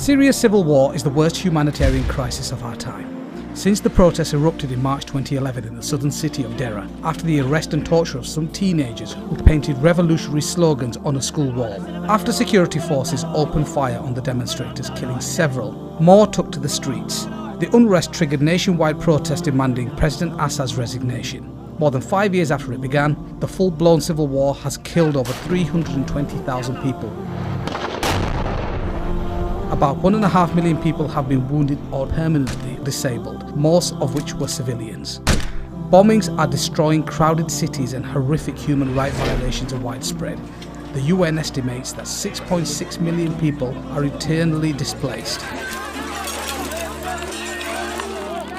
Syria's civil war is the worst humanitarian crisis of our time. Since the protests erupted in March 2011 in the southern city of Deraa, after the arrest and torture of some teenagers who painted revolutionary slogans on a school wall, after security forces opened fire on the demonstrators, killing several, more took to the streets. The unrest triggered nationwide protests demanding President Assad's resignation. More than 5 years after it began, the full-blown civil war has killed over 320,000 people. About 1.5 million people have been wounded or permanently disabled, most of which were civilians. Bombings are destroying crowded cities and horrific human rights violations are widespread. The UN estimates that 6.6 million people are internally displaced.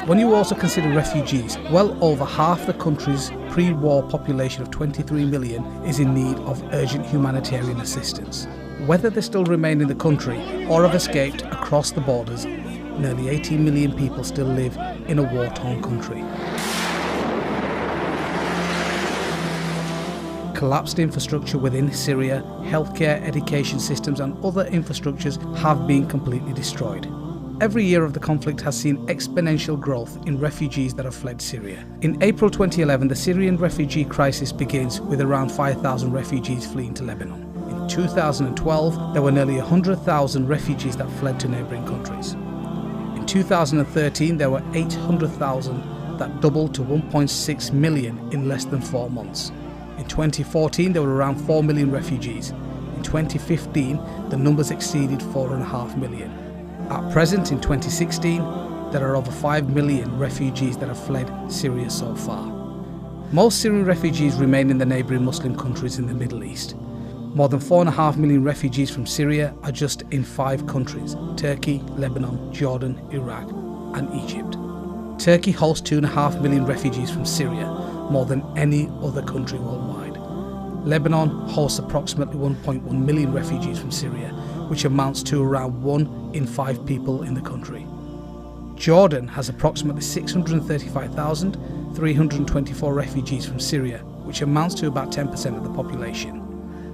When you also consider refugees, well over half the country's pre-war population of 23 million is in need of urgent humanitarian assistance. Whether they still remain in the country or have escaped across the borders, nearly 18 million people still live in a war-torn country. Collapsed infrastructure within Syria, healthcare, education systems and other infrastructures have been completely destroyed. Every year of the conflict has seen exponential growth in refugees that have fled Syria. In April 2011, the Syrian refugee crisis begins with around 5,000 refugees fleeing to Lebanon. In 2012, there were nearly 100,000 refugees that fled to neighbouring countries. In 2013, there were 800,000 that doubled to 1.6 million in less than 4 months. In 2014, there were around 4 million refugees. In 2015, the numbers exceeded 4.5 million. At present, in 2016, there are over 5 million refugees that have fled Syria so far. Most Syrian refugees remain in the neighbouring Muslim countries in the Middle East. More than 4.5 million refugees from Syria are just in 5 countries: Turkey, Lebanon, Jordan, Iraq and Egypt. Turkey hosts 2.5 million refugees from Syria, more than any other country worldwide. Lebanon hosts approximately 1.1 million refugees from Syria, which amounts to around 1 in 5 people in the country. Jordan has approximately 635,324 refugees from Syria, which amounts to about 10% of the population.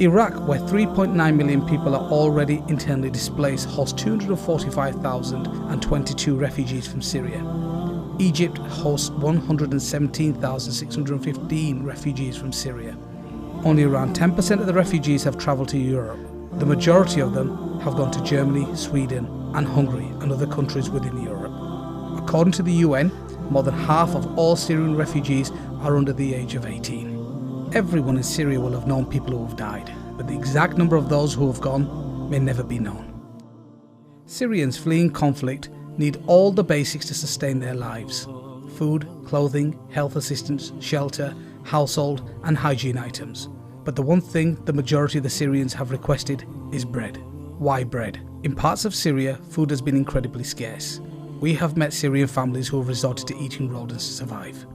Iraq, where 3.9 million people are already internally displaced, hosts 245,022 refugees from Syria. Egypt hosts 117,615 refugees from Syria. Only around 10% of the refugees have travelled to Europe. The majority of them have gone to Germany, Sweden and Hungary and other countries within Europe. According to the UN, more than half of all Syrian refugees are under the age of 18. Everyone in Syria will have known people who have died, but the exact number of those who have gone may never be known. Syrians fleeing conflict need all the basics to sustain their lives: food, clothing, health assistance, shelter, household and hygiene items. But the one thing the majority of the Syrians have requested is bread. Why bread? In parts of Syria, food has been incredibly scarce. We have met Syrian families who have resorted to eating rodents to survive.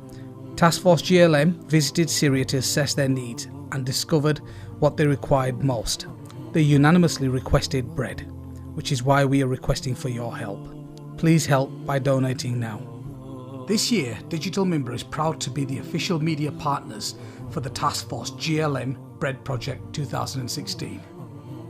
Task Force GLM visited Syria to assess their needs and discovered what they required most. They unanimously requested bread, which is why we are requesting for your help. Please help by donating now. This year, Digital Mimber is proud to be the official media partners for the Task Force GLM Bread Project 2016.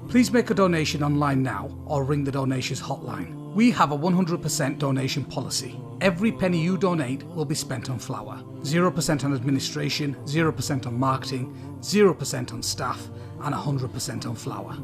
Please make a donation online now or ring the donations hotline. We have a 100% donation policy. Every penny you donate will be spent on flour. 0% on administration, 0% on marketing, 0% on staff and 100% on flour.